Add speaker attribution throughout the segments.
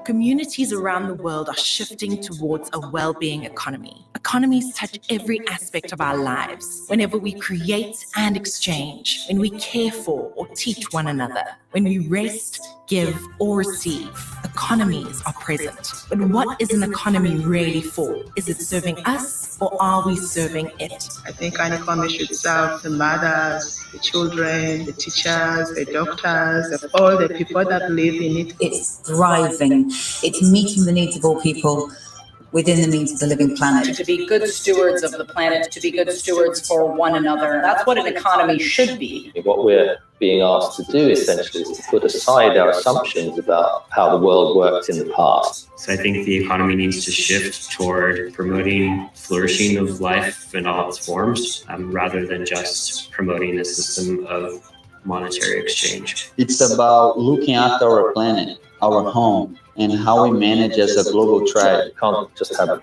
Speaker 1: Communities around the world are shifting towards a well-being economy. Economies touch every aspect of our lives. Whenever we create and exchange, when we care for or teach one another, when we rest, give, or receive, economies are present. But what is an economy really for? Is it serving us, or are we serving it?
Speaker 2: I think an economy should serve the mothers, the children, the teachers, the doctors, all the people that live in it.
Speaker 3: It's thriving. It's meeting the needs of all people within the means of the living planet.
Speaker 4: To be good stewards of the planet, to be good stewards for one another. That's what an economy should be.
Speaker 5: What we're being asked to do essentially is to put aside our assumptions about how the world worked in the past.
Speaker 6: So I think the economy needs to shift toward promoting flourishing of life in all its forms, rather than just promoting a system of monetary exchange.
Speaker 7: It's about looking at our planet, our home, and how we manage as a global tribe.
Speaker 5: You can't just have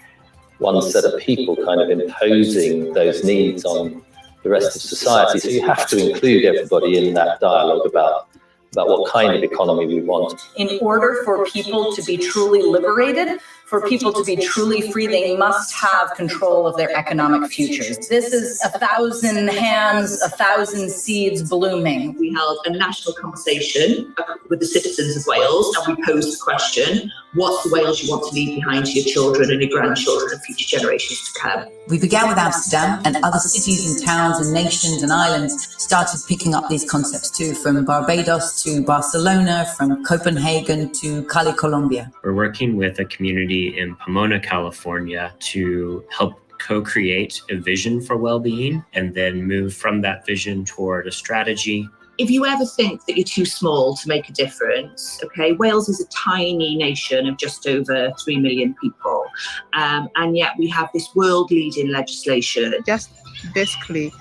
Speaker 5: one set of people kind of imposing those needs on the rest of society. So you have to include everybody in that dialogue about what kind of economy we want.
Speaker 4: In order for people to be truly liberated, for people to be truly free, they must have control of their economic futures. This is 1,000 hands, 1,000 seeds blooming.
Speaker 8: We held a national conversation with the citizens of Wales, and we posed the question, what's the Wales you want to leave behind to your children and your grandchildren and future generations to come?
Speaker 3: We began with Amsterdam, and other cities and towns and nations and islands started picking up these concepts too, from Barbados to Barcelona, from Copenhagen to Cali, Colombia.
Speaker 6: We're working with a community in Pomona, California, to help co-create a vision for well-being and then move from that vision toward a strategy.
Speaker 8: If you ever think that you're too small to make a difference, okay, Wales is a tiny nation of just over 3 million people, and yet we have this world-leading legislation.
Speaker 2: Just basically,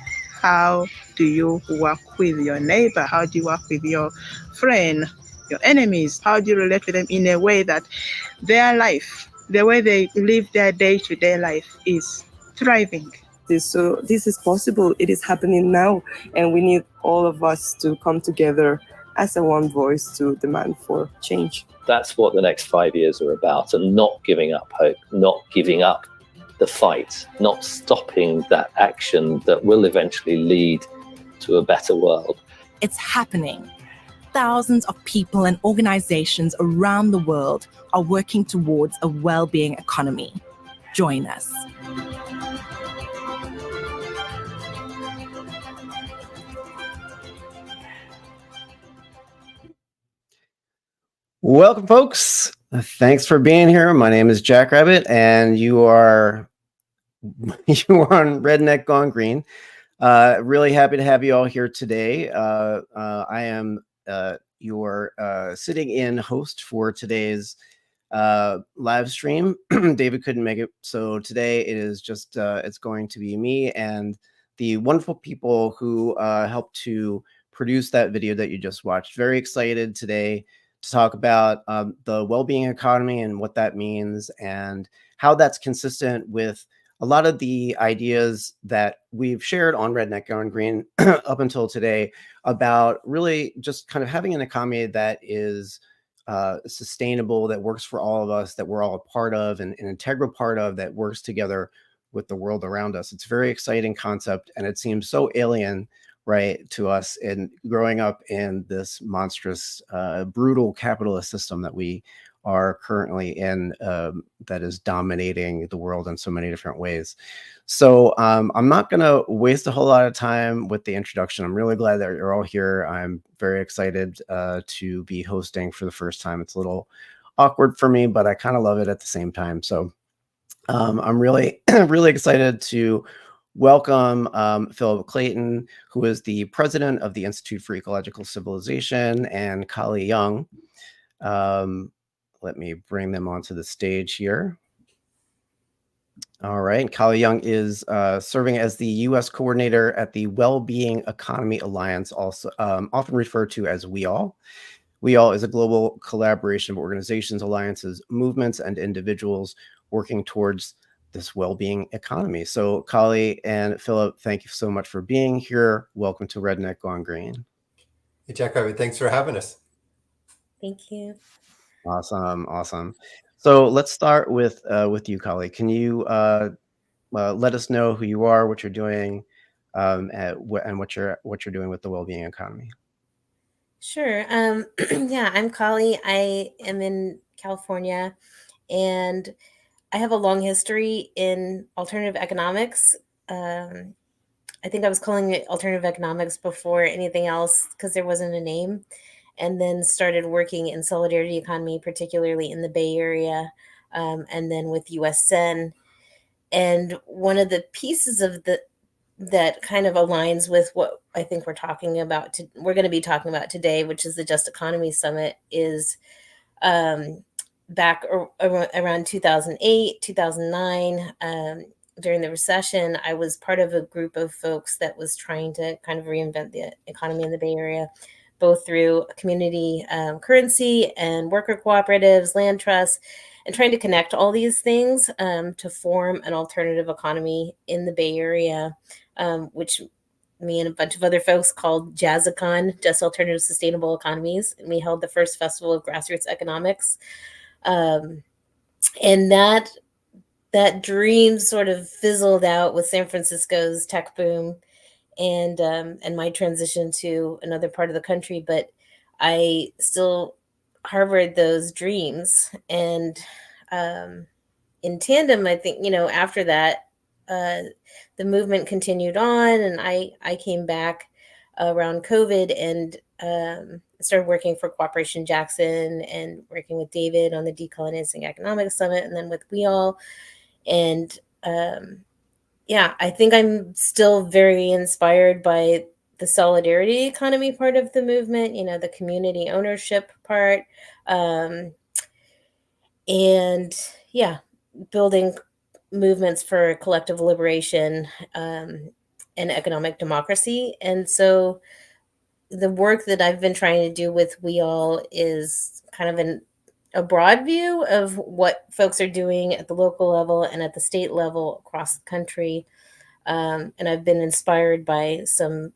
Speaker 2: how do you work with your neighbor? How do you work with your friend, your enemies? How do you relate with them in a way that their life, the way they live their day-to-day life, is thriving?
Speaker 9: So this is possible. It is happening now, and we need all of us to come together as a one voice to demand for change.
Speaker 5: That's what the next 5 years are about, and not giving up hope, not giving up the fight, not stopping that action that will eventually lead to a better world.
Speaker 1: It's happening. Thousands of people and organizations around the world are working towards a well-being economy. Join us.
Speaker 10: Welcome, folks. Thanks for being here. My name is Jack Rabbit, and you are on Redneck Gone Green. Really happy to have you all here today. I am your sitting-in host for today's live stream. David couldn't make it, so today it is just it's going to be me and the wonderful people who helped to produce that video that you just watched. Very excited today to talk about the well-being economy and what that means and how that's consistent with a lot of the ideas that we've shared on Redneck Gone Green up until today about really just kind of having an economy that is sustainable, that works for all of us, that we're all a part of, and an integral part of, that works together with the world around us. It's a very exciting concept, and it seems so alien, right, to us in growing up in this monstrous, brutal capitalist system that we are currently in, that is dominating the world in so many different ways. So I'm not going to waste a whole lot of time with the introduction. I'm really glad that you're all here. I'm very excited to be hosting for the first time. It's a little awkward for me, but I kind of love it at the same time. So I'm really, really excited to welcome Philip Clayton, who is the president of the Institute for Ecological Civilization, and Kali Young. Let me bring them onto the stage here. All right. Kali Young is serving as the U.S. coordinator at the Wellbeing Economy Alliance, also often referred to as WEALL. WEALL is a global collaboration of organizations, alliances, movements, and individuals working towards this well-being economy. So Kali and Philip, thank you so much for being here. Welcome to Redneck Gone Green.
Speaker 11: Hey, Jack Rabbit, thanks for having us.
Speaker 12: Thank you.
Speaker 10: Awesome. So let's start with you, Kali. Can you let us know who you are, what you're doing, and what you're doing with the Wellbeing Economy?
Speaker 11: Sure. Yeah, I'm Kali. I am in California, and I have a long history in alternative economics. I think I was calling it alternative economics before anything else because there wasn't a name, and then started working in solidarity economy, particularly in the Bay Area, and then with USN. And one of the pieces of that kind of aligns with what I think we're going to be talking about today, which is the Just Economy Summit, is back around 2008, 2009, during the recession. I was part of a group of folks that was trying to kind of reinvent the economy in the Bay Area, both through community currency and worker cooperatives, land trusts, and trying to connect all these things to form an alternative economy in the Bay Area, which me and a bunch of other folks called JazzEcon, Just Alternative Sustainable Economies. And we held the first festival of grassroots economics. And that dream sort of fizzled out with San Francisco's tech boom and my transition to another part of the country. But I still harbored those dreams. And in tandem, I think, after that, the movement continued on, and I came back around COVID and started working for Cooperation Jackson and working with David on the Decolonizing Economics Summit, and then with We All. And I think I'm still very inspired by the solidarity economy part of the movement, the community ownership part. Building movements for collective liberation and economic democracy. And so the work that I've been trying to do with We All is kind of a broad view of what folks are doing at the local level and at the state level across the country. And I've been inspired by some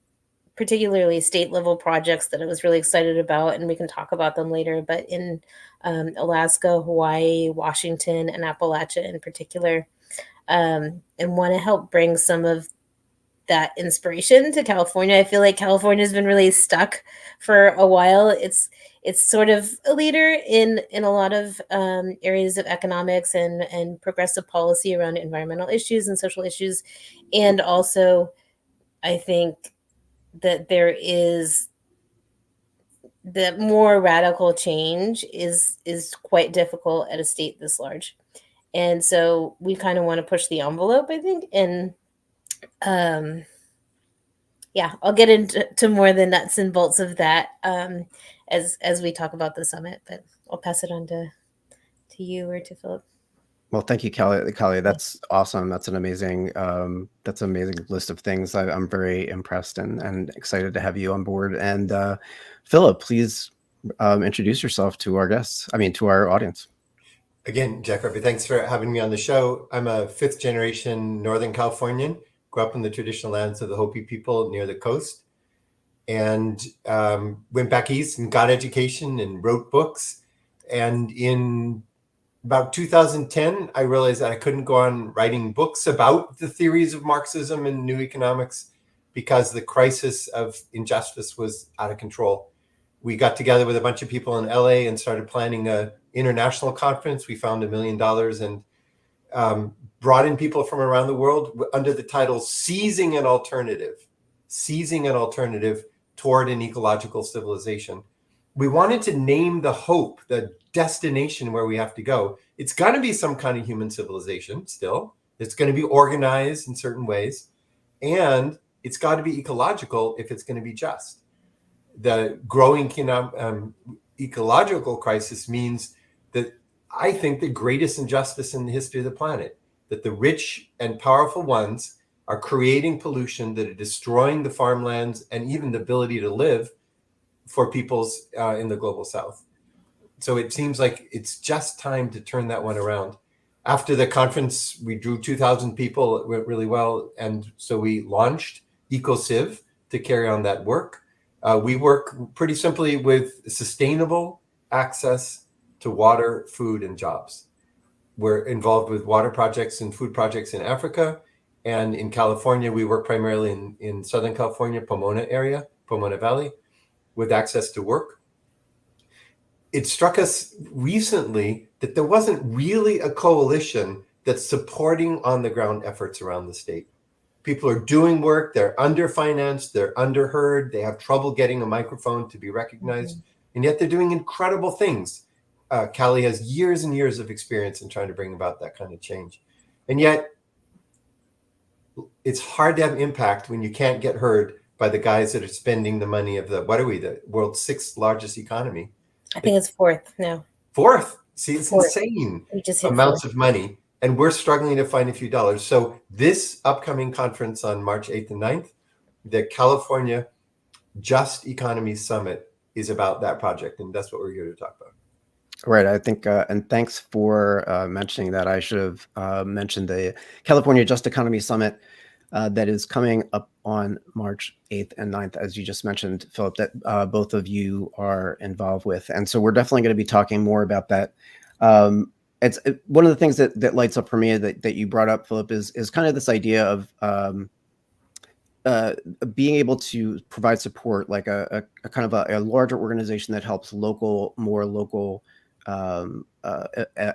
Speaker 11: particularly state level projects that I was really excited about, and we can talk about them later, but in Alaska, Hawaii, Washington, and Appalachia in particular, and want to help bring some of that inspiration to California. I feel like California has been really stuck for a while. It's sort of a leader in a lot of areas of economics and progressive policy around environmental issues and social issues. And also, I think that there is the more radical change is quite difficult at a state this large. And so we kind of want to push the envelope, I think. And I'll get into more the nuts and bolts of that as we talk about the summit, but I'll pass it on to you or to Philip.
Speaker 10: Well, thank you, Kali. That's awesome. That's an amazing list of things. I'm very impressed and excited to have you on board. And Philip, please introduce yourself to our guests. To our audience.
Speaker 12: Again, Jack Rabbit, thanks for having me on the show. I'm a 5th generation Northern Californian. Grew up in the traditional lands of the Hopi people near the coast, and went back east and got education and wrote books. And in about 2010, I realized that I couldn't go on writing books about the theories of Marxism and new economics because the crisis of injustice was out of control. We got together with a bunch of people in LA and started planning an international conference. We found $1 million and brought in people from around the world under the title Seizing an Alternative toward an Ecological Civilization. We wanted to name the hope, the destination where we have to go. It's got to be some kind of human civilization still. It's going to be organized in certain ways. And it's got to be ecological if it's going to be just. The growing ecological crisis means that I think the greatest injustice in the history of the planet, that the rich and powerful ones are creating pollution that are destroying the farmlands and even the ability to live for peoples in the global south. So it seems like it's just time to turn that one around. After the conference, we drew 2,000 people. It went really well. And so we launched EcoCiv to carry on that work. We work pretty simply with sustainable access to water, food, and jobs. We're involved with water projects and food projects in Africa. And in California, we work primarily in Southern California, Pomona area, Pomona Valley, with access to work. It struck us recently that there wasn't really a coalition that's supporting on the ground efforts around the state. People are doing work, they're underfinanced, they're underheard, they have trouble getting a microphone to be recognized, and yet they're doing incredible things. Cali has years and years of experience in trying to bring about that kind of change. And yet, it's hard to have impact when you can't get heard by the guys that are spending the money of the world's 6th largest economy.
Speaker 11: I think it's 4th now.
Speaker 12: 4th. See, it's
Speaker 11: 4th.
Speaker 12: insane
Speaker 11: We just hit
Speaker 12: amounts
Speaker 11: 4th.
Speaker 12: of money. And we're struggling to find a few dollars. So this upcoming conference on March 8th and 9th, the California Just Economy Summit, is about that project. And that's what we're here to talk about.
Speaker 10: Right. I think, and thanks for mentioning that. I should have mentioned the California Just Economy Summit that is coming up on March 8th and 9th, as you just mentioned, Philip, that both of you are involved with. And so we're definitely going to be talking more about that. It's one of the things that lights up for me that you brought up, Philip, is kind of this idea of being able to provide support, like a kind of a larger organization that helps more local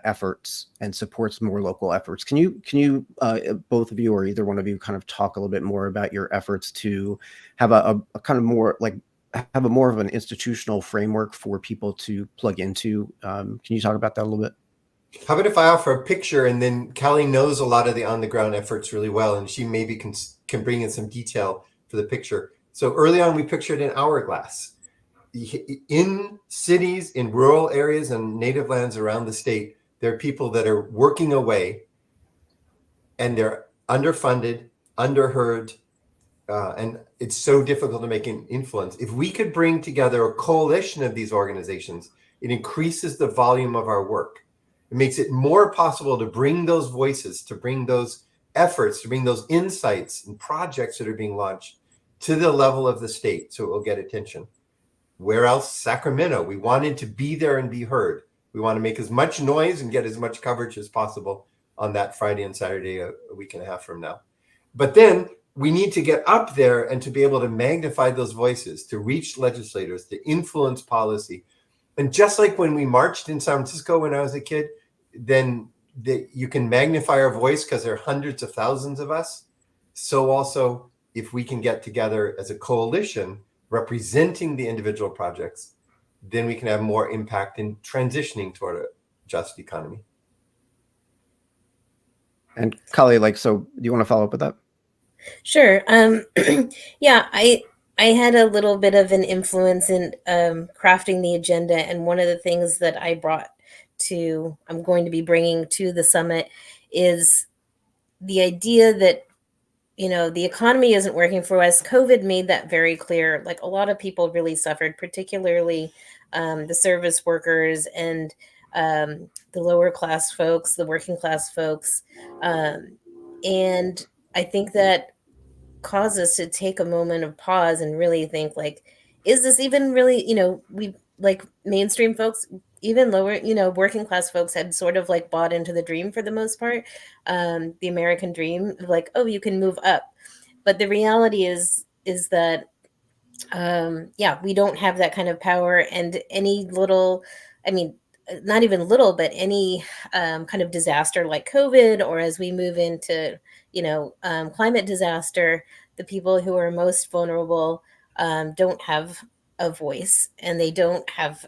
Speaker 10: efforts and supports more local efforts. Can you both of you, or either one of you, kind of talk a little bit more about your efforts to have a kind of more like have a more of an institutional framework for people to plug into? Can you talk about that a little bit?
Speaker 12: How about if I offer a picture, and then Callie knows a lot of the on-the-ground efforts really well, and she maybe can bring in some detail for the picture. So early on, we pictured an hourglass. In cities, in rural areas, and native lands around the state, there are people that are working away, and they're underfunded, underheard, and it's so difficult to make an influence. If we could bring together a coalition of these organizations, it increases the volume of our work. It makes it more possible to bring those voices, to bring those efforts, to bring those insights and projects that are being launched to the level of the state, so it will get attention. Where else? Sacramento. We wanted to be there and be heard. We want to make as much noise and get as much coverage as possible on that Friday and Saturday a week and a half from now. But then we need to get up there and to be able to magnify those voices, to reach legislators, to influence policy. And just like when we marched in San Francisco when I was a kid, then you can magnify our voice because there are hundreds of thousands of us. So also, if we can get together as a coalition representing the individual projects, then we can have more impact in transitioning toward a just economy.
Speaker 10: And Kali, so do you want to follow up with that?
Speaker 11: Sure. Yeah, I had a little bit of an influence in crafting the agenda, and one of the things that I'm going to be bringing to the summit is the idea that, the economy isn't working for us. COVID made that very clear. Like, a lot of people really suffered, particularly the service workers and the lower class folks, the working class folks. And I think that caused us to take a moment of pause and really think, is this even really, we mainstream folks, even lower, working class folks had sort of bought into the dream for the most part, the American dream, oh, you can move up. But the reality is that, we don't have that kind of power, and any little, not even little, but any kind of disaster like COVID, or as we move into, climate disaster, the people who are most vulnerable don't have a voice, and they don't have,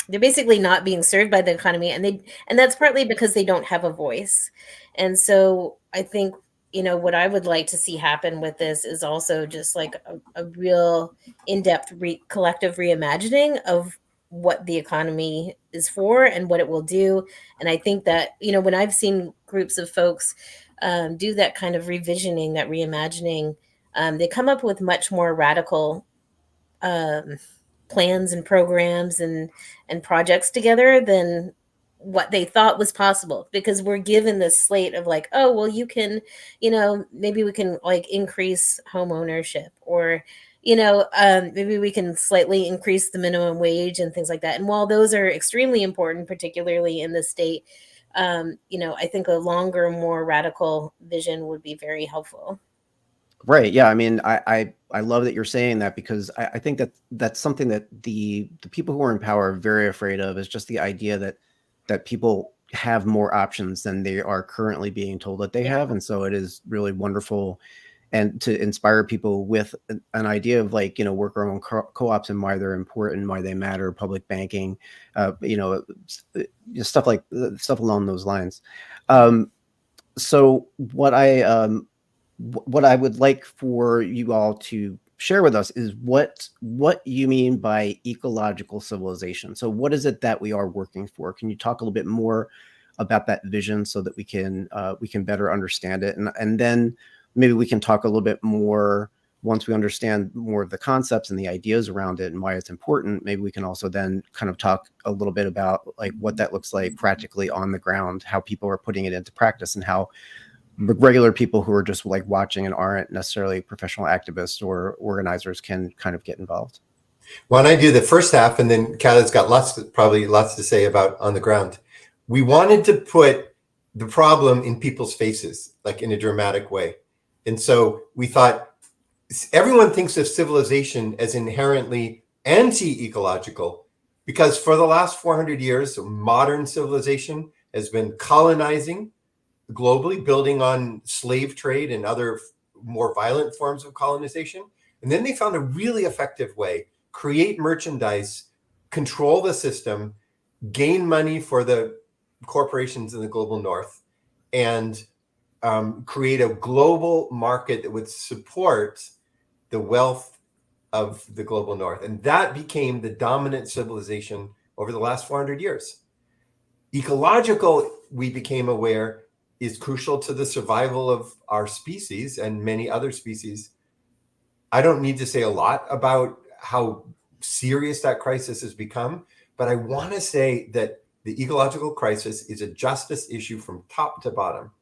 Speaker 11: they're basically not being served by the economy, and that's partly because they don't have a voice. And so I think, what I would like to see happen with this is also just a real in-depth collective reimagining of what the economy is for and what it will do. And I think that, when I've seen groups of folks do that kind of revisioning, that reimagining, they come up with much more radical plans and programs and projects together than what they thought was possible, because we're given this slate of oh, well, you can, maybe we can increase home ownership, or maybe we can slightly increase the minimum wage and things like that. And while those are extremely important, particularly in the state, I think a longer, more radical vision would be very helpful.
Speaker 10: Right. Yeah. I mean, I love that you're saying that, because I think that that's something that the people who are in power are very afraid of, is just the idea that people have more options than they are currently being told that they have. And so it is really wonderful, and to inspire people with an idea of, like, worker owned co-ops and why they're important, why they matter, public banking, stuff along those lines. So what I would like for you all to share with us is what you mean by ecological civilization. So what is it that we are working for? Can you talk a little bit more about that vision so that we can better understand it? And then maybe we can talk a little bit more, once we understand more of the concepts and the ideas around it and why it's important. Maybe we can also then kind of talk a little bit about, like, what that looks like practically on the ground, how people are putting it into practice, and how regular people who are just, like, watching and aren't necessarily professional activists or organizers can kind of get involved.
Speaker 12: Why don't I do the first half, and then Khaled's got probably lots to say about on the ground. We wanted to put the problem in people's faces, like in a dramatic way. And so we thought, everyone thinks of civilization as inherently anti-ecological, because for the last 400 years, modern civilization has been colonizing globally, building on slave trade and other more violent forms of colonization. And then they found a really effective way: create merchandise, control the system, gain money for the corporations in the global north, and create a global market that would support the wealth of the global north. And that became the dominant civilization over the last 400 years. Ecological, we became aware, is crucial to the survival of our species and many other species. I don't need to say a lot about how serious that crisis has become, but I want to say that the ecological crisis is a justice issue from top to bottom,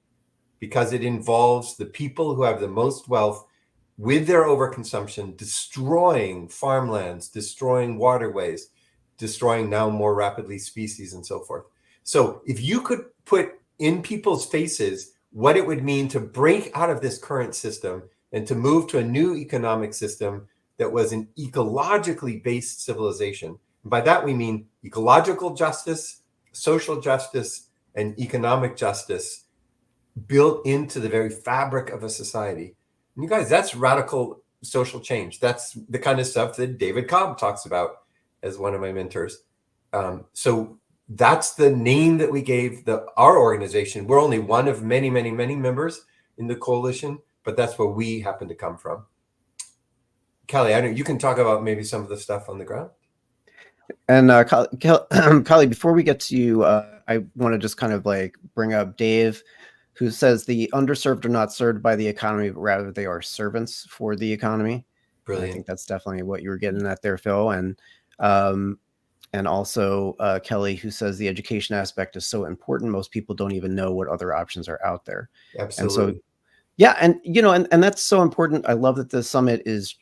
Speaker 12: because it involves the people who have the most wealth, with their overconsumption, destroying farmlands, destroying waterways, destroying now more rapidly species, and so forth. So if you could put in people's faces what it would mean to break out of this current system and to move to a new economic system that was an ecologically based civilization. And by that we mean ecological justice, social justice, and economic justice built into the very fabric of a society. And you guys, that's radical social change. That's the kind of stuff that David Cobb talks about as one of my mentors. So that's the name that we gave our organization. We're only one of many, many, many members in the coalition, but that's where we happen to come from. Kelly, I know you can talk about maybe some of the stuff on the ground.
Speaker 10: And Kali, before we get to you, I want to just kind of like bring up Dave, who says the underserved are not served by the economy, but rather they are servants for the economy.
Speaker 12: Brilliant.
Speaker 10: I think that's definitely what you were getting at there, Phil. And also Kelly, who says the education aspect is so important. Most people don't even know what other options are out there.
Speaker 12: Absolutely.
Speaker 10: And so, yeah, and and that's so important. I love that the summit is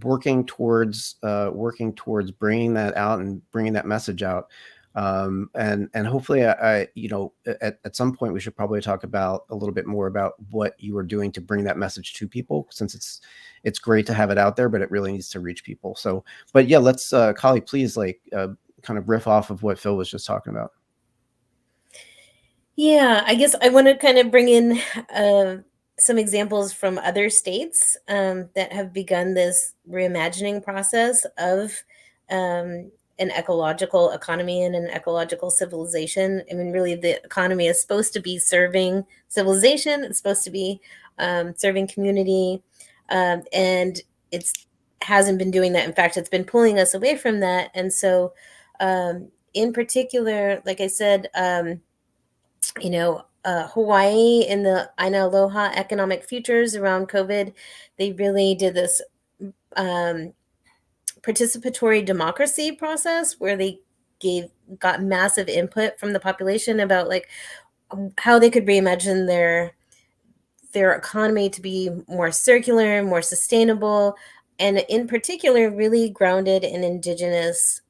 Speaker 10: working towards bringing that out and bringing that message out. And hopefully, at some point we should probably talk about a little bit more about what you are doing to bring that message to people, since it's great to have it out there, but it really needs to reach people. So, but yeah, let's Kali, please kind of riff off of what Phil was just talking about.
Speaker 11: Yeah, I guess I want to kind of bring in some examples from other states that have begun this reimagining process of an ecological economy and an ecological civilization. I mean, really, the economy is supposed to be serving civilization. It's supposed to be serving community, and it hasn't been doing that. In fact, it's been pulling us away from that. And so, in particular, like I said, Hawaii in the Aina Aloha economic futures around COVID, they really did this participatory democracy process where they got massive input from the population about like how they could reimagine their economy to be more circular, more sustainable, and in particular, really grounded in indigenous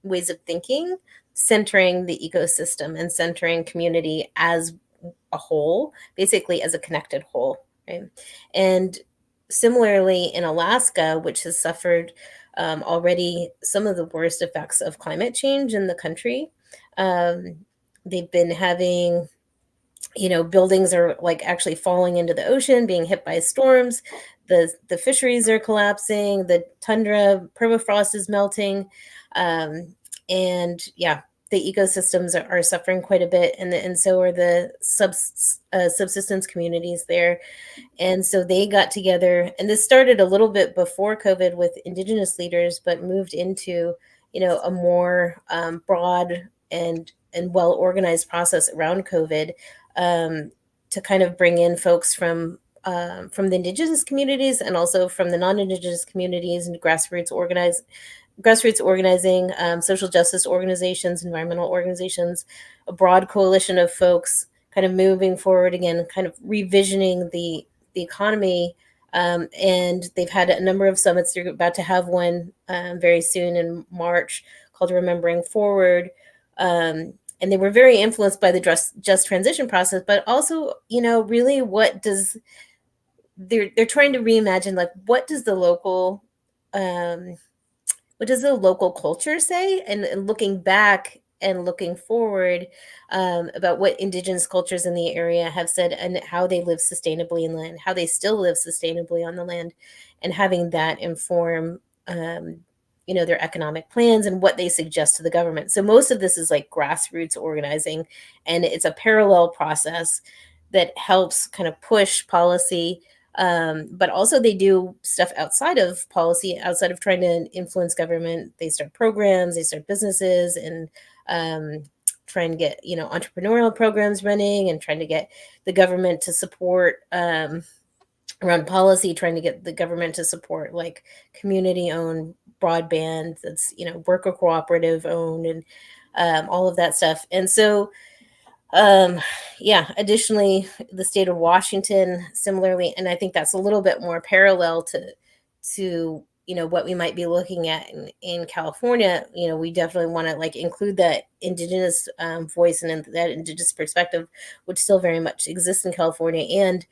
Speaker 11: ways of thinking, centering the ecosystem and centering community as a whole, basically as a connected whole, right? And similarly in Alaska, which has suffered already some of the worst effects of climate change in the country, they've been having, buildings are like actually falling into the ocean, being hit by storms. The fisheries are collapsing. The tundra permafrost is melting, and yeah, the ecosystems are suffering quite a bit, and so are the subsistence communities there. And so they got together, and this started a little bit before COVID with indigenous leaders, but moved into, a more broad and well organized process around COVID, to kind of bring in folks from the indigenous communities and also from the non-indigenous communities and grassroots organizing, social justice organizations, environmental organizations, a broad coalition of folks kind of moving forward again, kind of revisioning the economy. And they've had a number of summits. They're about to have one very soon in March called Remembering Forward. And they were very influenced by the just transition process, but also, really they're trying to reimagine, like, what does the local culture say, and looking back and looking forward, about what indigenous cultures in the area have said and how they live sustainably in land, how they still live sustainably on the land, and having that inform their economic plans and what they suggest to the government. So most of this is like grassroots organizing, and it's a parallel process that helps kind of push policy. But also they do stuff outside of policy, outside of trying to influence government. They start programs, they start businesses, and trying to get, entrepreneurial programs running, and trying to get the government to support around policy, trying to get the government to support like community-owned broadband that's, worker cooperative owned, and all of that stuff. And so additionally, the state of Washington similarly, and I think that's a little bit more parallel to what we might be looking at in California. We definitely want to like include that indigenous voice and that indigenous perspective, which still very much exists in California. And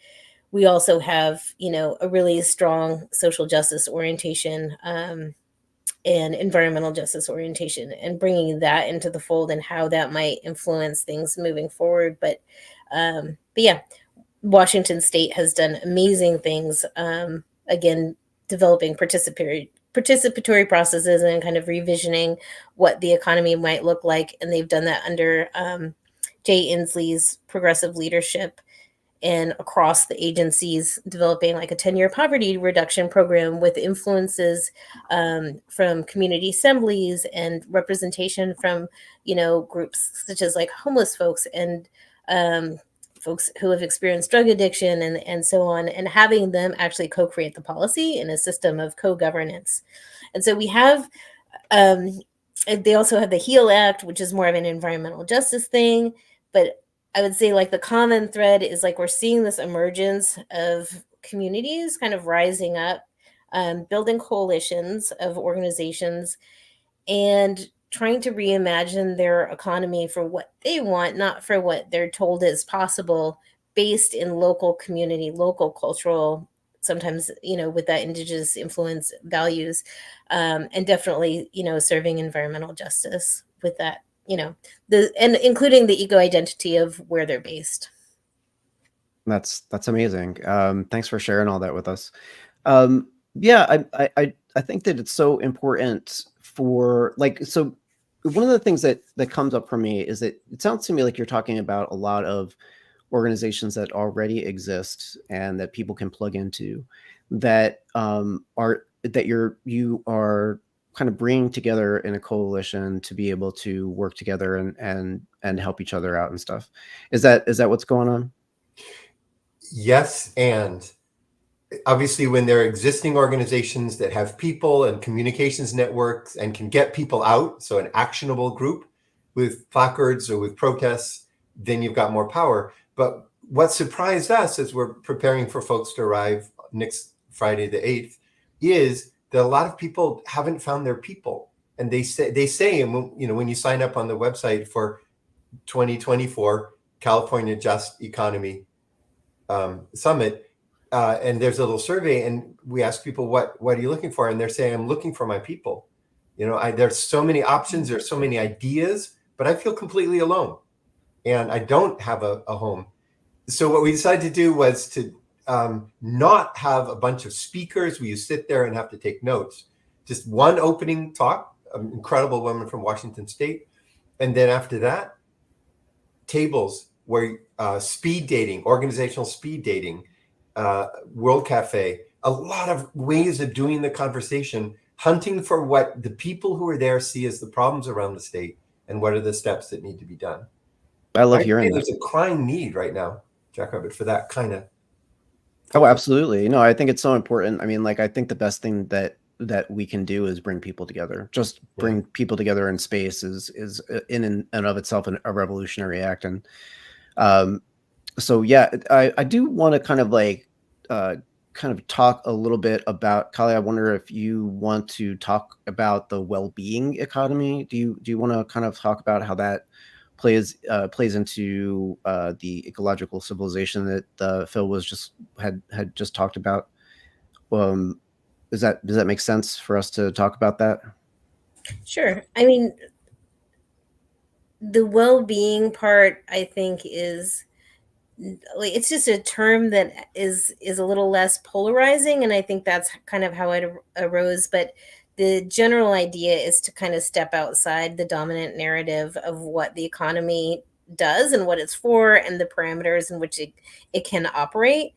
Speaker 11: we also have, a really strong social justice orientation, and environmental justice orientation, and bringing that into the fold and how that might influence things moving forward. But yeah, Washington State has done amazing things, again, developing participatory processes and kind of revisioning what the economy might look like. And they've done that under Jay Inslee's progressive leadership, and across the agencies, developing like a 10-year poverty reduction program with influences from community assemblies and representation from, groups such as like homeless folks and folks who have experienced drug addiction and so on, and having them actually co-create the policy in a system of co-governance. And so we have, they also have the HEAL Act, which is more of an environmental justice thing. But I would say like the common thread is like we're seeing this emergence of communities kind of rising up, building coalitions of organizations, and trying to reimagine their economy for what they want, not for what they're told is possible, based in local community, local cultural, sometimes, with that indigenous influence values, and definitely, serving environmental justice with that. And including the eco identity of where they're based.
Speaker 10: That's amazing. Thanks for sharing all that with us. Yeah, I think that it's so important for so one of the things that comes up for me is that it sounds to me like you're talking about a lot of organizations that already exist and that people can plug into, that you are kind of bringing together in a coalition to be able to work together and help each other out and stuff. Is that what's going on?
Speaker 12: Yes, and obviously when there are existing organizations that have people and communications networks and can get people out, so an actionable group with placards or with protests, then you've got more power. But what surprised us as we're preparing for folks to arrive next Friday the 8th is that a lot of people haven't found their people. And they say, and you know, when you sign up on the website for 2024 California Just Economy Summit, and there's a little survey, and we ask people, what are you looking for? And they're saying, I'm looking for my people. You know, there's so many options, there's so many ideas, but I feel completely alone, and I don't have a home. So what we decided to do was to not have a bunch of speakers where you sit there and have to take notes. Just one opening talk, an incredible woman from Washington State, and then after that, tables where speed dating, organizational speed dating, World Cafe, a lot of ways of doing the conversation, hunting for what the people who are there see as the problems around the state and what are the steps that need to be done.
Speaker 10: I love hearing that.
Speaker 12: There's a crying need right now, Jackrabbit, for that kind of.
Speaker 10: Oh, absolutely. No, I think it's so important. I mean, like, I think the best thing that we can do is bring people together. Just bring people together in space is in and of itself a revolutionary act. And so, yeah, I do want to kind of talk a little bit about, Kali, I wonder if you want to talk about the well-being economy. Do you want to kind of talk about how that plays into the ecological civilization that Phil had just talked about? Does that make sense for us to talk about that?
Speaker 11: Sure. I mean, the well-being part, I think, is like, it's just a term that is a little less polarizing, and I think that's kind of how it arose. But the general idea is to kind of step outside the dominant narrative of what the economy does and what it's for and the parameters in which it can operate,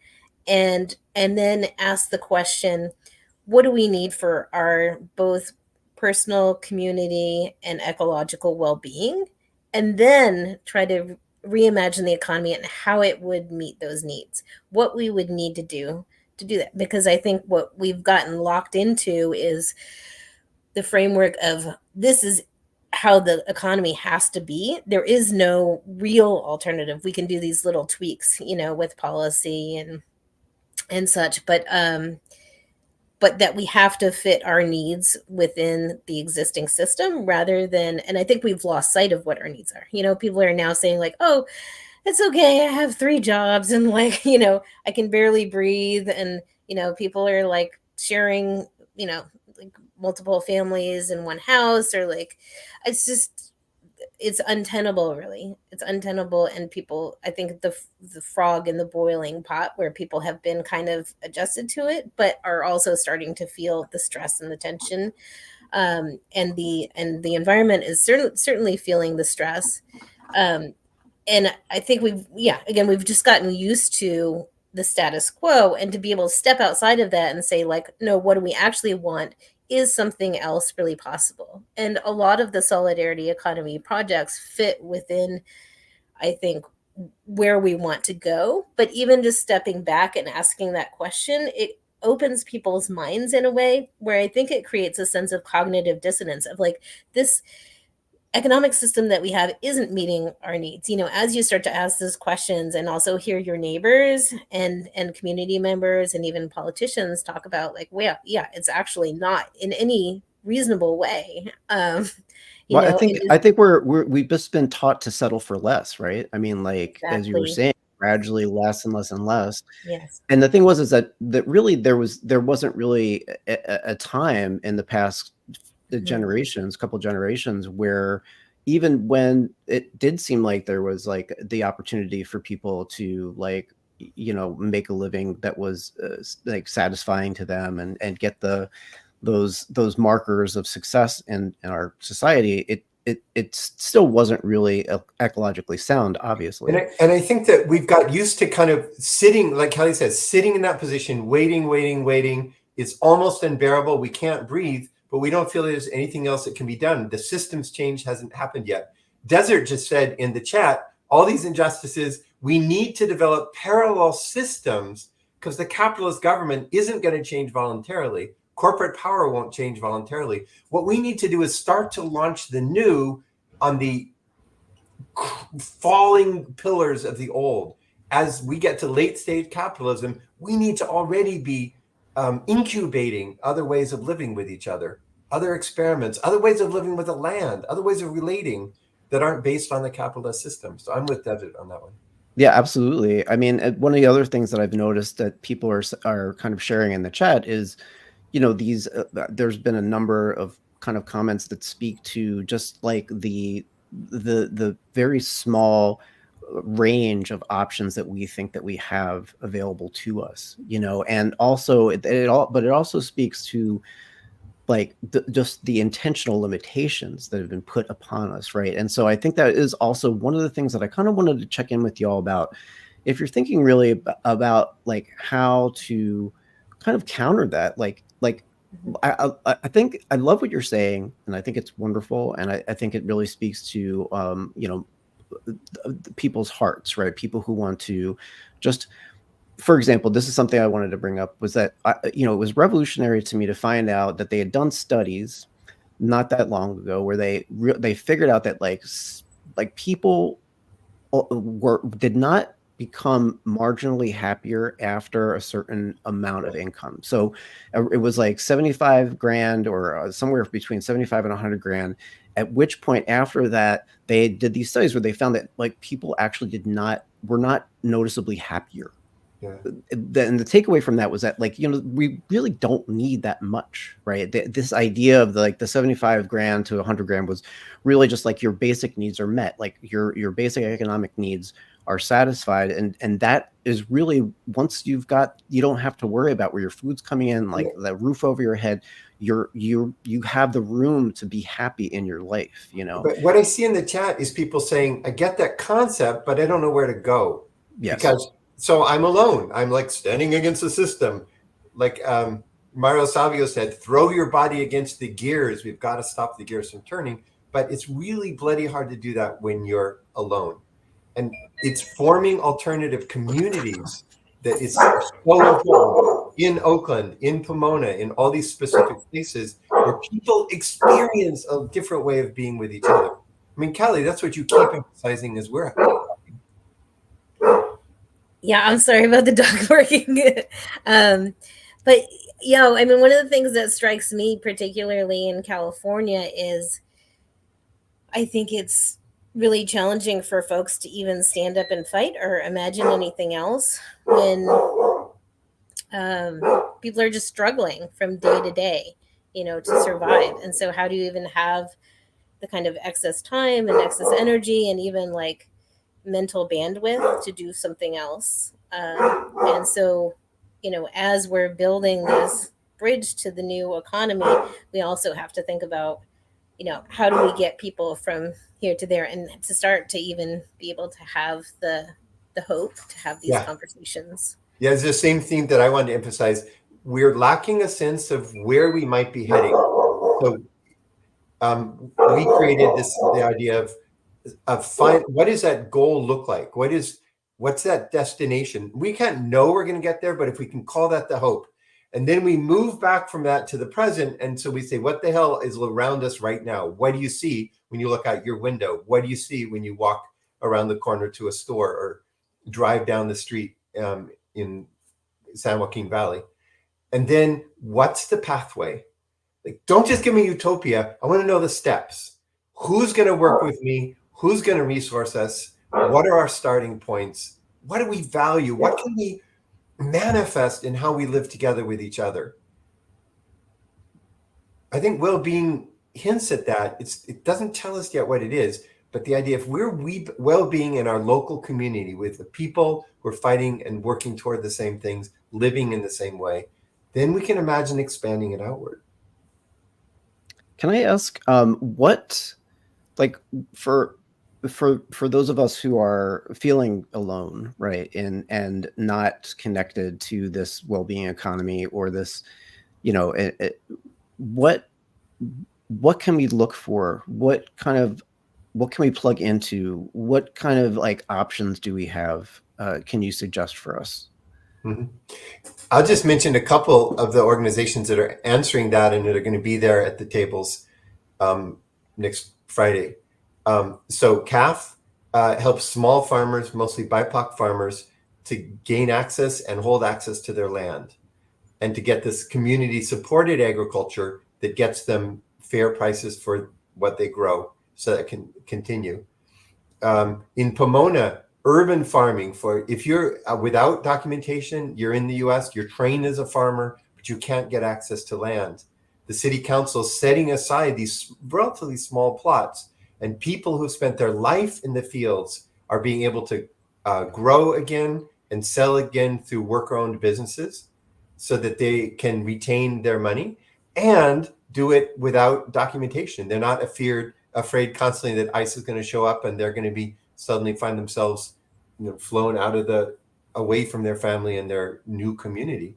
Speaker 11: and then ask the question, what do we need for our both personal, community, and ecological well-being? And then try to reimagine the economy and how it would meet those needs, what we would need to do that. Because I think what we've gotten locked into is the framework of this is how the economy has to be. There is no real alternative. We can do these little tweaks, you know, with policy and such, but that we have to fit our needs within the existing system rather than, and I think we've lost sight of what our needs are. You know, people are now saying like, oh, it's okay, I have 3 jobs and, like, you know, I can barely breathe. And, you know, people are like sharing, you know, like multiple families in one house, or like, it's untenable, really. It's untenable. And people, I think the frog in the boiling pot, where people have been kind of adjusted to it, but are also starting to feel the stress and the tension. And the environment is certainly feeling the stress. And I think we've just gotten used to the status quo, and to be able to step outside of that and say, like, no, what do we actually want? Is something else really possible? And a lot of the solidarity economy projects fit within, I think, where we want to go. But even just stepping back and asking that question, it opens people's minds in a way where I think it creates a sense of cognitive dissonance of like, this economic system that we have isn't meeting our needs. You know, as you start to ask those questions and also hear your neighbors and community members and even politicians talk about like, well, yeah, it's actually not in any reasonable way.
Speaker 10: Well, I think we've just been taught to settle for less, right? I mean, like,
Speaker 11: exactly.
Speaker 10: As you were saying, gradually less and less and less.
Speaker 11: Yes.
Speaker 10: And the thing is that really there wasn't really a time in the past couple generations, where even when it did seem like there was like the opportunity for people to, like, you know, make a living that was like satisfying to them and get those markers of success in our society, it still wasn't really ecologically sound, obviously.
Speaker 12: And I think that we've got used to kind of sitting, like Kelly says, sitting in that position, waiting. It's almost unbearable. We can't breathe, but we don't feel there's anything else that can be done. The systems change hasn't happened yet. Desert just said in the chat, all these injustices, we need to develop parallel systems, because the capitalist government isn't going to change voluntarily. Corporate power won't change voluntarily. What we need to do is start to launch the new on the falling pillars of the old. As we get to late stage capitalism, we need to already be incubating other ways of living with each other, other experiments, other ways of living with the land, other ways of relating that aren't based on the capitalist system. So I'm with David on that one.
Speaker 10: Yeah, absolutely. I mean, one of the other things that I've noticed that people are kind of sharing in the chat is, these there's been a number of kind of comments that speak to just like the very small range of options that we think that we have available to us, and also it also speaks to like just the intentional limitations that have been put upon us, right? And so I think that is also one of the things that I kind of wanted to check in with y'all about. If you're thinking really about like how to kind of counter that, I think I love what you're saying, and I think it's wonderful, and I think it really speaks to people's hearts, right? People who want to just, for example, this is something I wanted to bring up, was that it was revolutionary to me to find out that they had done studies not that long ago where they figured out that like people did not become marginally happier after a certain amount of income. So it was like 75 grand or somewhere between 75 and 100 grand. At which point after that, they did these studies where they found that like people actually were not noticeably happier.
Speaker 12: Yeah.
Speaker 10: And the takeaway from that was that like, we really don't need that much, right? This idea of the 75 grand to 100 grand was really just like your basic needs are met, like your basic economic needs are satisfied. And that is really, once you don't have to worry about where your food's coming in, like the roof over your head, you have the room to be happy in your life,
Speaker 12: But what I see in the chat is people saying, I get that concept, but I don't know where to go.
Speaker 10: Yes.
Speaker 12: Because so I'm alone. I'm like standing against the system. Like Mario Savio said, throw your body against the gears. We've got to stop the gears from turning. But it's really bloody hard to do that when you're alone. And it's forming alternative communities that is so important in Oakland, in Pomona, in all these specific places where people experience a different way of being with each other. I mean, Kelly, that's what you keep emphasizing as we're
Speaker 11: Yeah, I'm sorry about the dog barking. But I mean, one of the things that strikes me particularly in California is I think it's really challenging for folks to even stand up and fight or imagine anything else when people are just struggling from day to day, to survive. And so how do you even have the kind of excess time and excess energy and even like mental bandwidth to do something else? And so, as we're building this bridge to the new economy, we also have to think about, how do we get people from here to there and to start to even be able to have the hope to have these conversations.
Speaker 12: Yeah, it's the same theme that I wanted to emphasize. We're lacking a sense of where we might be heading. So we created the idea of what does that goal look like? What's that destination? We can't know we're going to get there, but if we can call that the hope. And then we move back from that to the present. And so we say, what the hell is around us right now? What do you see when you look out your window? What do you see when you walk around the corner to a store or drive down the street in San Joaquin Valley? And then what's the pathway? Like, don't just give me utopia. I want to know the steps. Who's going to work with me? Who's going to resource us? What are our starting points? What do we value? What can we manifest in how we live together with each other? I think well-being hints at that. It doesn't tell us yet what it is, but the idea, if we're well-being in our local community with the people who are fighting and working toward the same things, living in the same way, then we can imagine expanding it outward.
Speaker 10: Can I ask what, like, for those of us who are feeling alone, right, and not connected to this well-being economy or this, what can we look for? What can we plug into? What kind of like options do we have? Can you suggest for us?
Speaker 12: Mm-hmm. I'll just mention a couple of the organizations that are answering that and that are going to be there at the tables next Friday. So CAF helps small farmers, mostly BIPOC farmers, to gain access and hold access to their land. and to get this community supported agriculture that gets them fair prices for what they grow so that it can continue. In Pomona, urban farming, for if you're without documentation, you're in the US, you're trained as a farmer, but you can't get access to land. The city council is setting aside these relatively small plots, and people who spent their life in the fields are being able to grow again and sell again through worker-owned businesses so that they can retain their money and do it without documentation. They're not afraid constantly that ICE is going to show up and they're going to be suddenly find themselves, flown away from their family and their new community.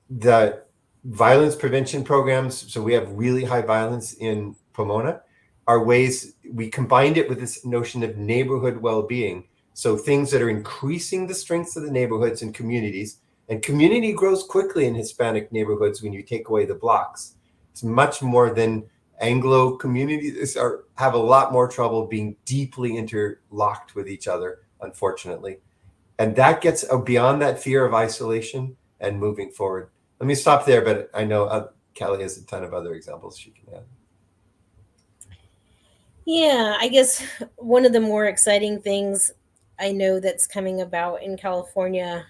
Speaker 12: The violence prevention programs, so we have really high violence in Pomona, are ways we combined it with this notion of neighborhood well-being. So things that are increasing the strengths of the neighborhoods and communities. And community grows quickly in Hispanic neighborhoods when you take away the blocks. It's much more than Anglo communities have a lot more trouble being deeply interlocked with each other, unfortunately. And that gets beyond that fear of isolation and moving forward. Let me stop there, but I know Kelly has a ton of other examples she can add.
Speaker 11: Yeah, I guess one of the more exciting things I know that's coming about in California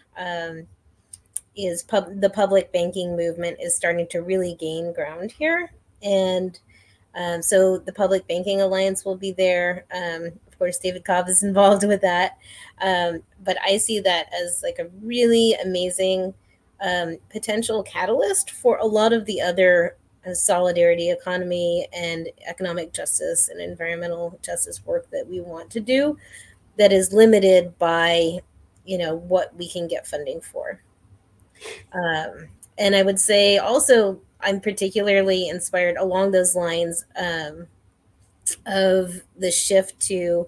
Speaker 11: is the public banking movement is starting to really gain ground here. And so the Public Banking Alliance will be there. Of course, David Cobb is involved with that. But I see that as like a really amazing potential catalyst for a lot of the other solidarity economy and economic justice and environmental justice work that we want to do that is limited by, what we can get funding for. And I would say also, I'm particularly inspired along those lines of the shift to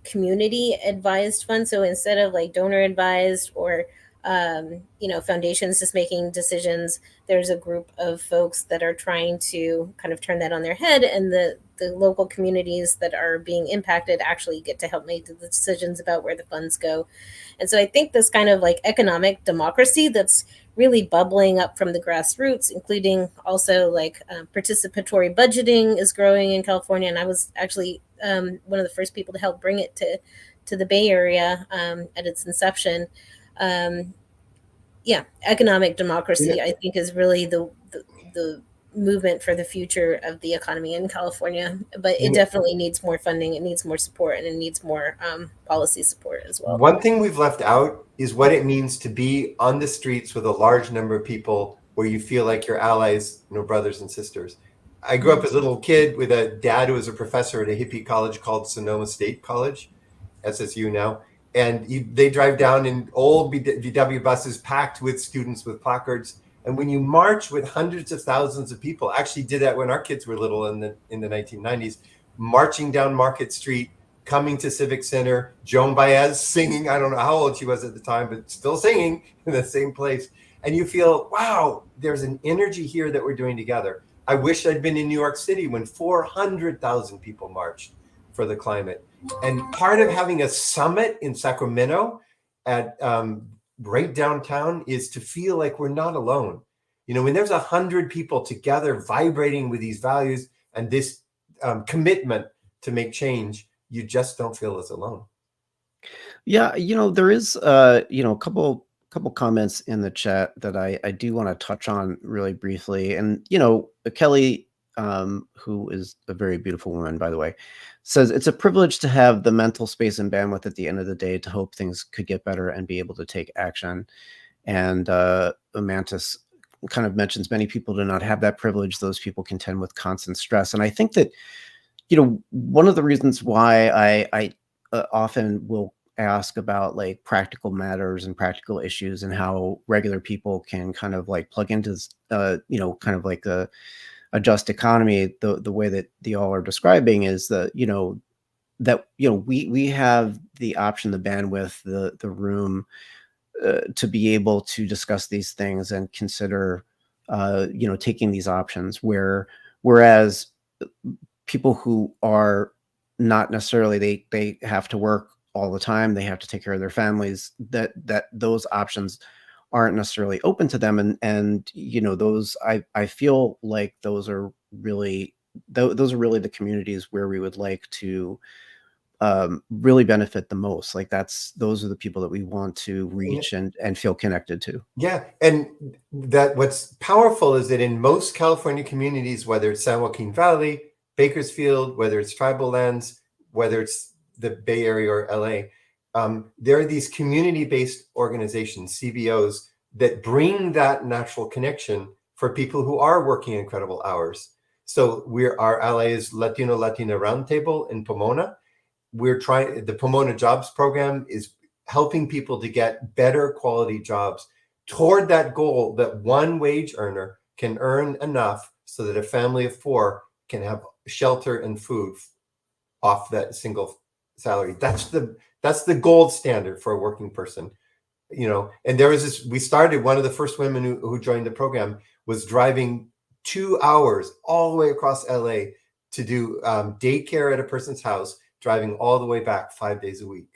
Speaker 11: community advised funds. So instead of like donor advised or foundations just making decisions, there's a group of folks that are trying to kind of turn that on their head, and the local communities that are being impacted actually get to help make the decisions about where the funds go. And so I think this kind of like economic democracy that's really bubbling up from the grassroots, including also like participatory budgeting is growing in California. And I was actually one of the first people to help bring it to the Bay Area at its inception. Economic democracy, I think, is really the movement for the future of the economy in California. But it definitely needs more funding, it needs more support, and it needs more policy support as well.
Speaker 12: One thing we've left out is what it means to be on the streets with a large number of people where you feel like your allies, brothers and sisters. I grew up as a little kid with a dad who was a professor at a hippie college called Sonoma State College, SSU now. And they drive down in old VW buses packed with students with placards. And when you march with hundreds of thousands of people, actually did that when our kids were little in the 1990s, marching down Market Street, coming to Civic Center, Joan Baez singing, I don't know how old she was at the time, but still singing in the same place. And you feel, wow, there's an energy here that we're doing together. I wish I'd been in New York City when 400,000 people marched for the climate. And part of having a summit in Sacramento at right downtown is to feel like we're not alone. When there's 100 people together vibrating with these values and this commitment to make change, you just don't feel as alone.
Speaker 10: Yeah, there is a couple comments in the chat that I do want to touch on really briefly. And Kelly, who is a very beautiful woman, by the way, says it's a privilege to have the mental space and bandwidth at the end of the day to hope things could get better and be able to take action. And Amantis kind of mentions many people do not have that privilege. Those people contend with constant stress. And I think that, one of the reasons why I often will ask about like practical matters and practical issues and how regular people can kind of like plug into, kind of like a just economy, the way that y'all are describing is that, we have the option, the bandwidth, the room to be able to discuss these things and consider, taking these options whereas people who are not necessarily, they have to work all the time, they have to take care of their families, that those options aren't necessarily open to them. And you know, those I feel like those are really those are really the communities where we would like to really benefit the most. Like those are the people that we want to reach and feel connected to.
Speaker 12: Yeah, and that what's powerful is that in most California communities, whether it's San Joaquin Valley, Bakersfield, whether it's tribal lands, whether it's the Bay Area or LA, there are these community-based organizations, CBOs, that bring that natural connection for people who are working incredible hours. So our ally is Latino Latina Roundtable in Pomona. The Pomona Jobs Program is helping people to get better quality jobs toward that goal that one wage earner can earn enough so that a family of 4 can have shelter and food off that single salary. That's the gold standard for a working person, you know. And there was this, we started, one of the first women who joined the program was driving 2 hours all the way across LA to do daycare at a person's house, driving all the way back 5 days a week.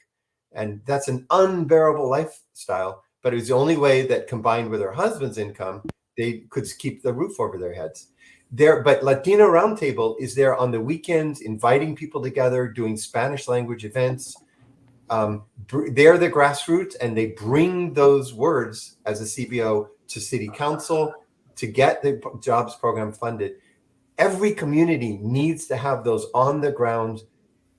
Speaker 12: And that's an unbearable lifestyle, but it was the only way that, combined with her husband's income, they could keep the roof over their heads. But Latino Roundtable is there on the weekends, inviting people together, doing Spanish language events. They're the grassroots, and they bring those words as a CBO to city council to get the jobs program funded. Every community needs to have those on the ground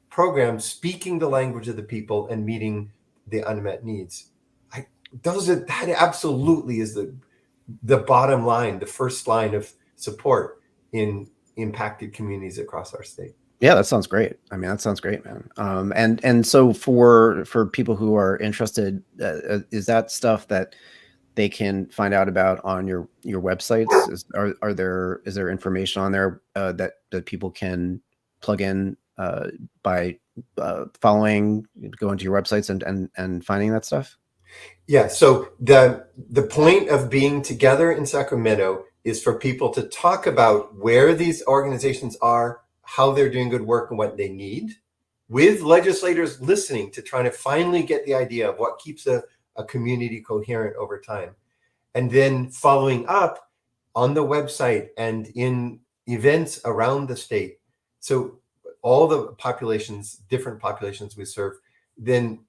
Speaker 12: programs speaking the language of the people and meeting the unmet needs. That absolutely is the bottom line, the first line of support in impacted communities across our state.
Speaker 10: Yeah, that sounds great. I mean, that sounds great, man. And so for people who are interested, is that stuff that they can find out about on your websites? Is there information on there that people can plug in by following, going to your websites and finding that stuff?
Speaker 12: Yeah. So the point of being together in Sacramento is for people to talk about where these organizations are, how they're doing good work, and what they need, with legislators listening to try to finally get the idea of what keeps a community coherent over time. And then following up on the website and in events around the state. So all the populations, different populations we serve, then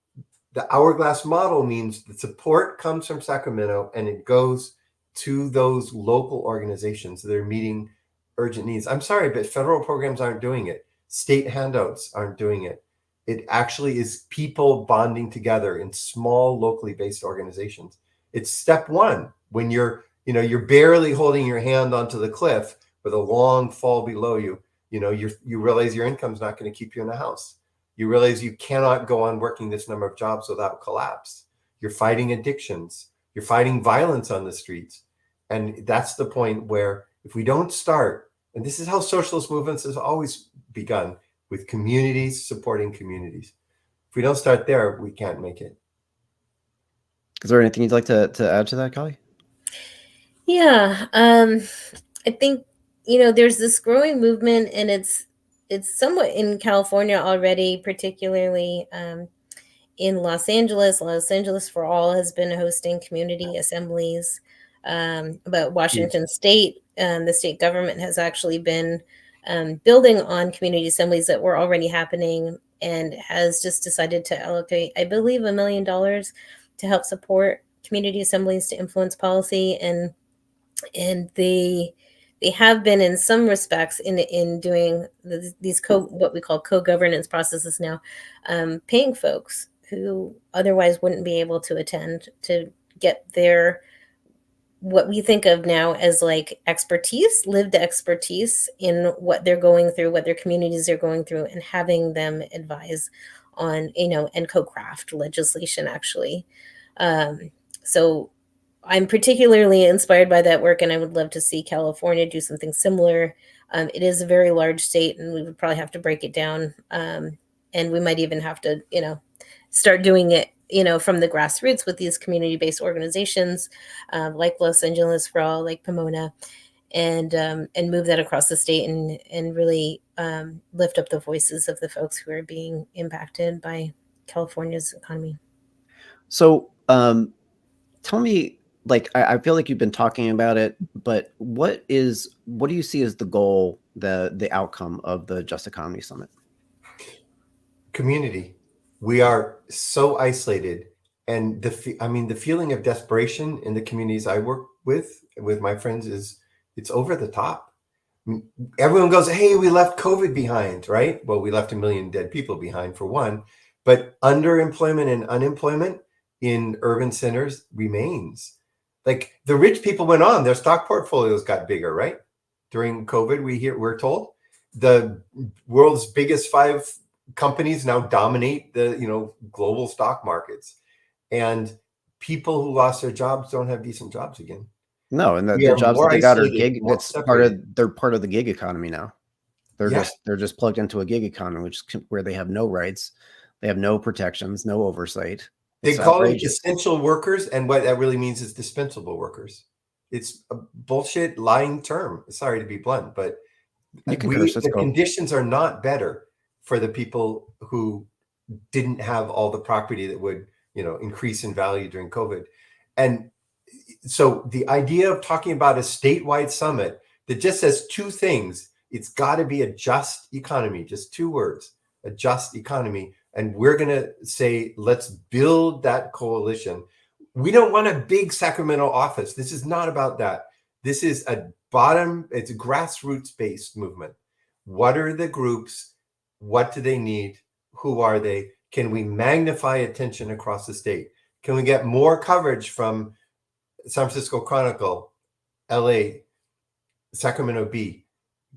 Speaker 12: the hourglass model means the support comes from Sacramento and it goes to those local organizations that are meeting urgent needs. I'm sorry, but federal programs aren't doing it. State handouts aren't doing it. It actually is people bonding together in small, locally based organizations. It's step one. When you're barely holding your hand onto the cliff with a long fall below you, you realize your income's not going to keep you in a house. You realize you cannot go on working this number of jobs without collapse. You're fighting addictions. You're fighting violence on the streets. And that's the point where if we don't start, and this is how socialist movements has always begun, with communities supporting communities. If we don't start there, we can't make it.
Speaker 10: Is there anything you'd like to add to that, Kali?
Speaker 11: Yeah, I think, there's this growing movement, and it's somewhat in California already, particularly in Los Angeles. Los Angeles for All has been hosting community assemblies. But Washington State, the state government has actually been building on community assemblies that were already happening, and has just decided to allocate, I believe, $1 million to help support community assemblies to influence policy. And they have been, in some respects, in doing these what we call co-governance processes now, paying folks who otherwise wouldn't be able to attend to get their, what we think of now as like lived expertise in what they're going through, what their communities are going through, and having them advise on, and co-craft legislation, actually. So I'm particularly inspired by that work, and I would love to see California do something similar. It is a very large state, and we would probably have to break it down. And we might even have to, start doing it, from the grassroots with these community-based organizations, like Los Angeles for All, like Pomona, and move that across the state, and really lift up the voices of the folks who are being impacted by California's economy.
Speaker 10: So tell me, like, I feel like you've been talking about it, but what do you see as the goal, the outcome of the Just Economy Summit?
Speaker 12: Community. We are so isolated, and the feeling of desperation in the communities I work with my friends it's over the top. Everyone goes, hey, we left COVID behind, right? Well, we left 1 million dead people behind for one, but underemployment and unemployment in urban centers remains. Like, the rich people went on, their stock portfolios got bigger, right? During COVID, we're told the world's biggest 5 companies now dominate the global stock markets, and people who lost their jobs don't have decent jobs again.
Speaker 10: No, and the jobs that they got are gig. That's they're part of the gig economy now. They're just plugged into a gig economy, where they have no rights, they have no protections, no oversight.
Speaker 12: They call it essential workers, and what that really means is dispensable workers. It's a bullshit, lying term. Sorry to be blunt, but the conditions are not better for the people who didn't have all the property that would increase in value during COVID. And so the idea of talking about a statewide summit that just says 2 things, it's got to be a just economy, just 2 words, a just economy. And we're going to say, let's build that coalition. We don't want a big Sacramento office. This is not about that. This is it's a grassroots based movement. What are the groups? What do they need? Who are they? Can we magnify attention across the state? Can we get more coverage from San Francisco Chronicle, LA, Sacramento Bee?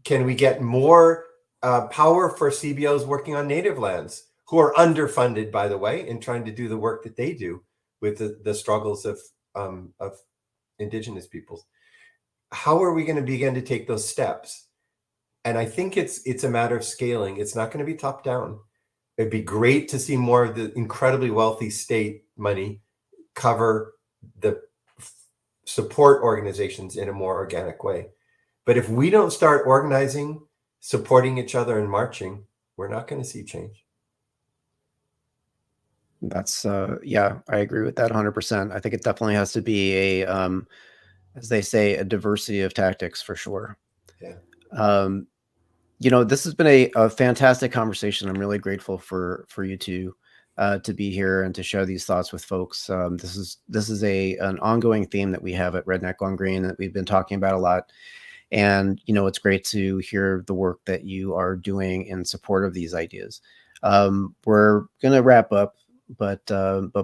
Speaker 12: Can we get more power for CBOs working on native lands, who are underfunded, by the way, and trying to do the work that they do with the struggles of indigenous peoples? How are we going to begin to take those steps? And I think it's a matter of scaling. It's not going to be top down. It'd be great to see more of the incredibly wealthy state money cover the support organizations in a more organic way. But if we don't start organizing, supporting each other, and marching, we're not going to see change.
Speaker 10: That's I agree with that 100%. I think it definitely has to be as they say, a diversity of tactics for sure.
Speaker 12: Yeah.
Speaker 10: This has been a fantastic conversation. I'm really grateful for you two to be here and to share these thoughts with folks. This is an ongoing theme that we have at Redneck Gone Green that we've been talking about a lot. And, it's great to hear the work that you are doing in support of these ideas. We're going to wrap up, but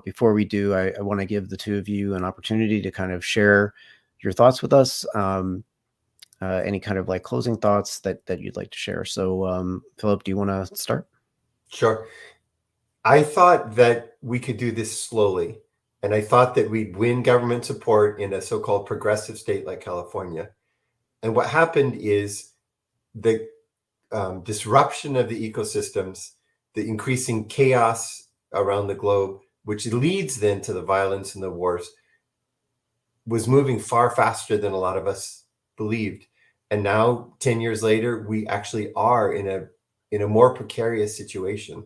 Speaker 10: before we do, I want to give the 2 of you an opportunity to kind of share your thoughts with us. Any kind of closing thoughts that you'd like to share. So, Philip, do you want to start?
Speaker 12: Sure. I thought that we could do this slowly, and I thought that we'd win government support in a so-called progressive state like California. And what happened is the disruption of the ecosystems, the increasing chaos around the globe, which leads then to the violence and the wars, was moving far faster than a lot of us believed. And now, 10 years later, we actually are in a more precarious situation.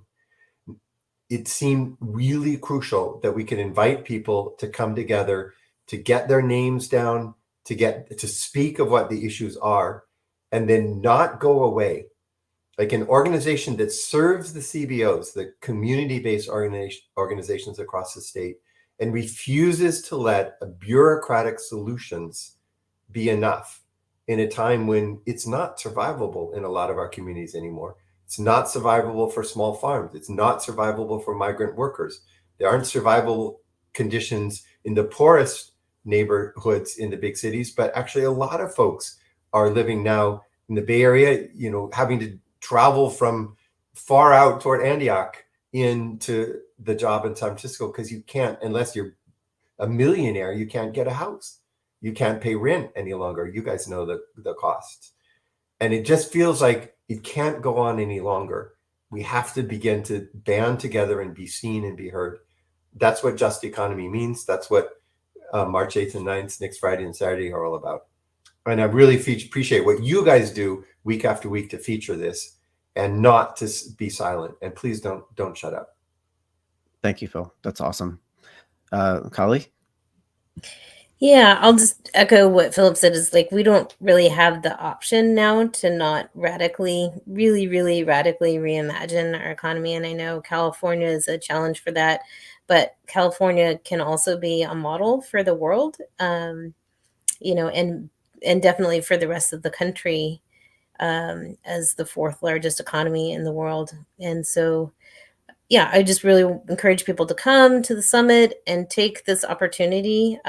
Speaker 12: It seemed really crucial that we could invite people to come together, to get their names down, to speak of what the issues are, and then not go away. Like an organization that serves the CBOs, the community-based organizations across the state, and refuses to let a bureaucratic solutions be enough in a time when it's not survivable in a lot of our communities anymore. It's not survivable for small farms. It's not survivable for migrant workers. There aren't survivable conditions in the poorest neighborhoods in the big cities, but actually a lot of folks are living now in the Bay Area, having to travel from far out toward Antioch into the job in San Francisco, because you can't, unless you're a millionaire, you can't get a house. You can't pay rent any longer. You guys know the costs. And it just feels like it can't go on any longer. We have to begin to band together and be seen and be heard. That's what just economy means. That's what March 8th and 9th, next Friday and Saturday, are all about. And I really appreciate what you guys do week after week to feature this and not to be silent. And please don't shut up.
Speaker 10: Thank you, Phil. That's awesome. Kali?
Speaker 11: Yeah, I'll just echo what Philip said is like we don't really have the option now to not radically, really, really radically reimagine our economy. And I know California is a challenge for that, but California can also be a model for the world, you know, and definitely for the rest of the country as the fourth largest economy in the world. And so, yeah, I just really encourage people to come to the summit and take this opportunity.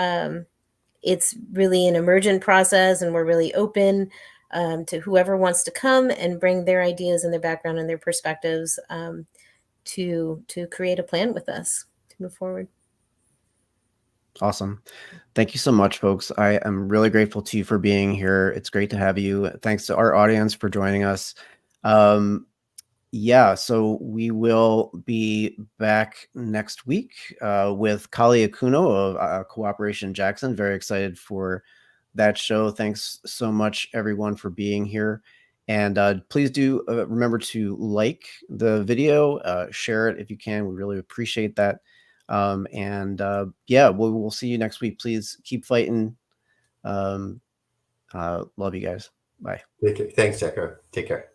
Speaker 11: It's really an emergent process, and we're really open to whoever wants to come and bring their ideas and their background and their perspectives to create a plan with us to move forward.
Speaker 10: Awesome. Thank you so much, folks. I am really grateful to you for being here. It's great to have you. Thanks to our audience for joining us. Yeah, so we will be back next week with Kali Akuno of Cooperation Jackson. Very excited for that show. Thanks so much, everyone, for being here. And please do remember to like the video, share it if you can. We really appreciate that. Yeah, we'll see you next week. Please keep fighting. Love you guys. Bye.
Speaker 12: Thanks, Jacko. Take care.